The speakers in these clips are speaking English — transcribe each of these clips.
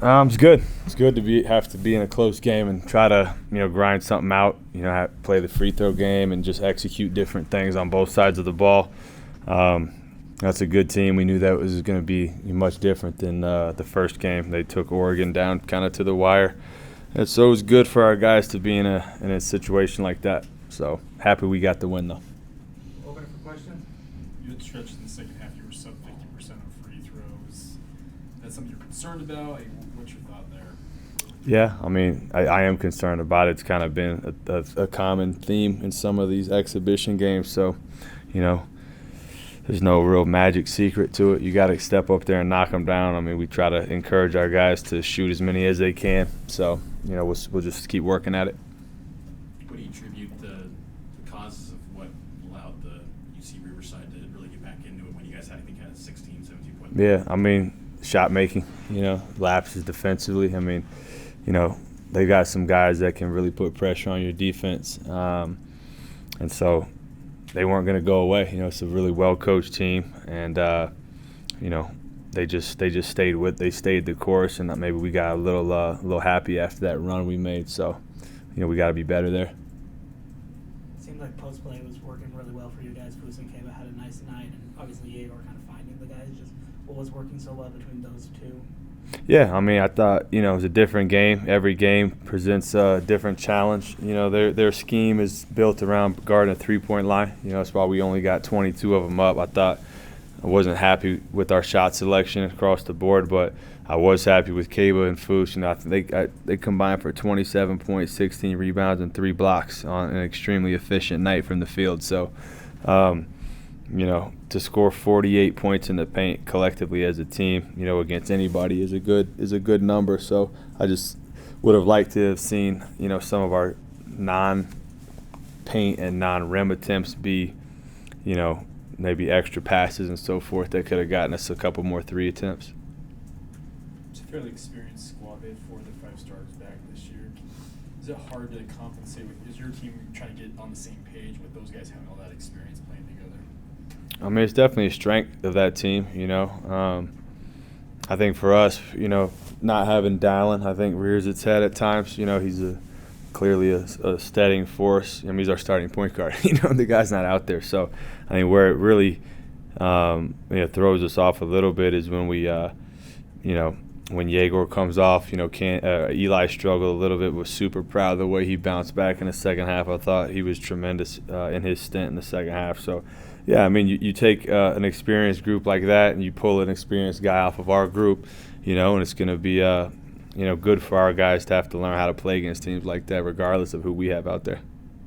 It's good. It's good to have to be in a close game and try to grind something out. Play the free throw game and just execute different things on both sides of the ball. That's a good team. We knew that was going to be much different than the first game. They took Oregon down kind of to the wire, and so it was good for our guys to be in a situation like that. So happy we got the win though. Open for questions. You had stretches in the second half. You were sub 50% on free throws. That's something you're concerned about. Like, what's your thought there? Yeah, I mean, I am concerned about it. It's kind of been a common theme in some of these exhibition games. So, there's no real magic secret to it. You got to step up there and knock them down. I mean, we try to encourage our guys to shoot as many as they can. So, we'll just keep working at it. What do you attribute the causes of what allowed the UC Riverside to really get back into it when you guys had, I think, had 16, 17 points? Yeah, I mean, shot making, lapses defensively. I mean, they got some guys that can really put pressure on your defense. And so they weren't going to go away. It's a really well-coached team, and they just stayed the course, and maybe we got a little happy after that run we made. So, we got to be better there. It seemed like post play was working really well for you guys. Foose and Kaba had a nice night, and obviously Yegor kind of finding the guys. Just what was working so well between those two? Yeah, I mean, I thought it was a different game. Every game presents a different challenge. Their scheme is built around guarding a three-point line. That's why we only got 22 of them up. I wasn't happy with our shot selection across the board, but I was happy with Kaba and Foose. I think they combined for 27 points, 16 rebounds, and 3 blocks on an extremely efficient night from the field. So, to score 48 points in the paint collectively as a team, against anybody is a good number. So I just would have liked to have seen, some of our non-paint and non-rim attempts be, maybe extra passes and so forth that could have gotten us a couple more 3 attempts. It's a fairly experienced squad. They had 4 of their 5 stars back this year. Is it hard to compensate with? Is your team trying to get on the same page with those guys having all that experience playing together? I mean, it's definitely a strength of that team, I think for us, not having Dallin, I think rears its head at times. He's clearly a steadying force. I mean, he's our starting point guard. The guy's not out there. So, I mean, where it really throws us off a little bit is when we, when Yegor comes off, Eli struggled a little bit, was super proud of the way he bounced back in the second half. I thought he was tremendous in his stint in the second half. So, yeah, I mean, you take an experienced group like that and you pull an experienced guy off of our group, and it's going to be, good for our guys to have to learn how to play against teams like that regardless of who we have out there.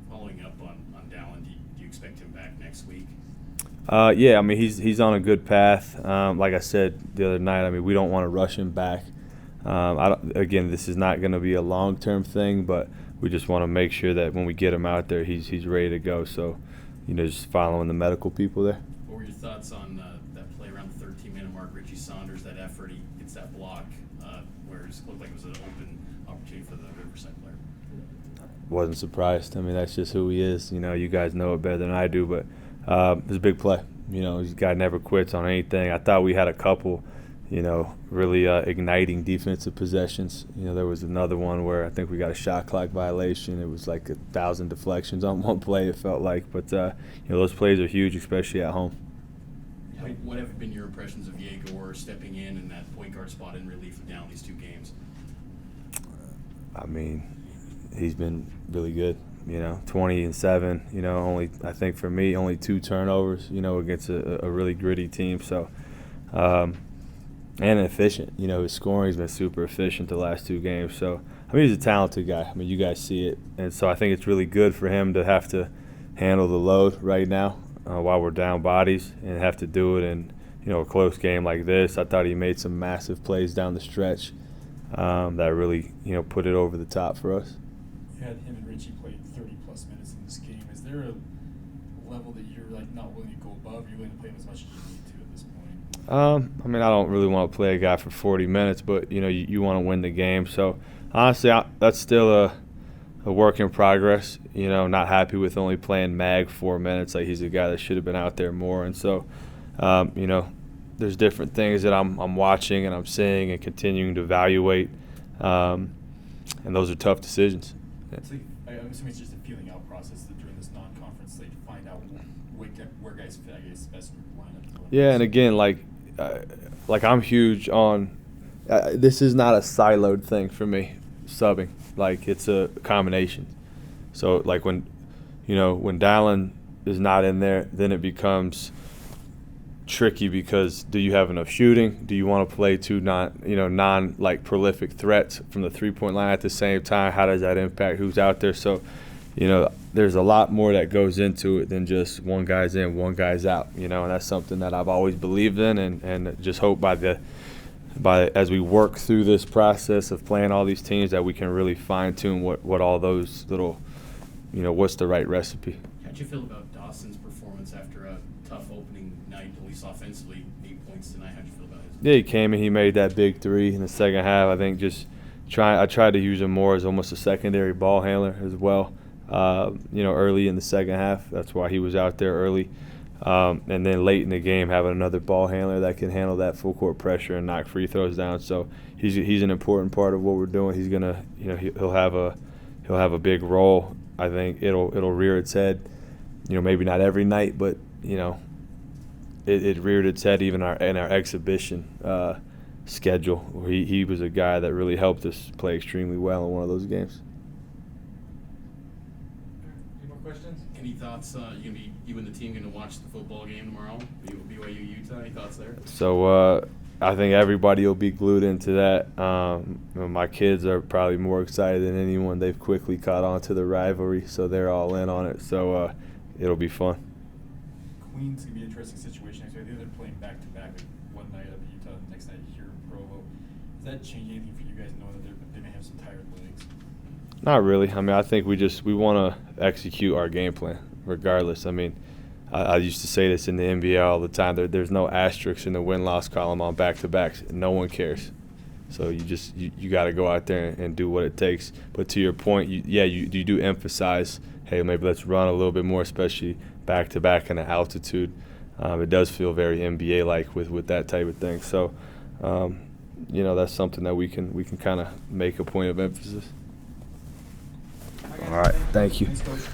Following up on Dallin, do you expect him back next week? Yeah, I mean, he's on a good path. Like I said the other night, I mean, we don't want to rush him back. Again, this is not going to be a long-term thing, but we just want to make sure that when we get him out there, he's ready to go. So, just following the medical people there. What were your thoughts on that play around the 13-minute mark? Richie Saunders, that effort, he gets that block where it looked like it was an open opportunity for the Riverside player. Wasn't surprised. I mean, that's just who he is. You guys know it better than I do, but it was a big play. This guy never quits on anything. I thought we had a couple, really igniting defensive possessions. There was another one where I think we got a shot clock violation. It was like 1,000 deflections on one play, it felt like. But, those plays are huge, especially at home. What have been your impressions of Yegor stepping in that point guard spot in relief of down these 2 games? I mean, he's been really good. 20 and 7. Only, I think for me, only 2 turnovers. Against a really gritty team. So, and efficient. His scoring's been super efficient the last 2 games. So, I mean, he's a talented guy. I mean, you guys see it, and so I think it's really good for him to have to handle the load right now while we're down bodies and have to do it in a close game like this. I thought he made some massive plays down the stretch that really put it over the top for us. You had him and Richie played 30-plus minutes in this game. Is there a level that you're not willing to go above? You're willing to play him as much as you need to at this point? I mean, I don't really want to play a guy for 40 minutes, but you want to win the game. So honestly, that's still a work in progress. Not happy with only playing Mag 4 minutes. Like, he's a guy that should have been out there more. And so, there's different things that I'm watching and I'm seeing and continuing to evaluate, and those are tough decisions. So I'm assuming it's just a feeling out process during this non-conference slate to find out where guys fit, I guess, best in the lineup. Yeah, and again, like I'm huge on this is not a siloed thing for me, subbing. Like, it's a combination. So, like, when Dallin is not in there, then it becomes tricky because do you have enough shooting? Do you want to play two non prolific threats from the 3-point line at the same time? How does that impact who's out there? So, there's a lot more that goes into it than just one guy's in, one guy's out. And that's something that I've always believed in, and just hope as we work through this process of playing all these teams that we can really fine tune what all those little, what's the right recipe. How'd you feel about Dawson's performance after a tough opening night, at least offensively, 8 points tonight? How'd you feel about his? Yeah, he came and he made that big three in the second half. I think I tried to use him more as almost a secondary ball handler as well. Early in the second half, that's why he was out there early. And then late in the game, having another ball handler that can handle that full court pressure and knock free throws down. So he's an important part of what we're doing. He's gonna, he'll have a big role. I think it'll rear its head. Maybe not every night, but it reared its head even in our exhibition schedule, where he was a guy that really helped us play extremely well in one of those games. Any more questions? Any thoughts? You and the team going to watch the football game tomorrow? BYU Utah. Any thoughts there? So I think everybody will be glued into that. My kids are probably more excited than anyone. They've quickly caught on to the rivalry, so they're all in on it. So it'll be fun. Queens can be an interesting situation. Actually, I think they're playing back-to-back, like one night up at Utah, the next night here in Provo. Does that change anything for you guys, knowing that they may have some tired legs? Not really. I mean, I think we want to execute our game plan regardless. I mean, I used to say this in the NBA all the time. There's no asterisks in the win-loss column on back-to-backs. No one cares. So you got to go out there and do what it takes. But to your point, you do emphasize, hey, maybe let's run a little bit more, especially back-to-back and the altitude. It does feel very NBA-like with that type of thing. So, that's something that we can kind of make a point of emphasis. All All right, thank you. Thanks, Coach.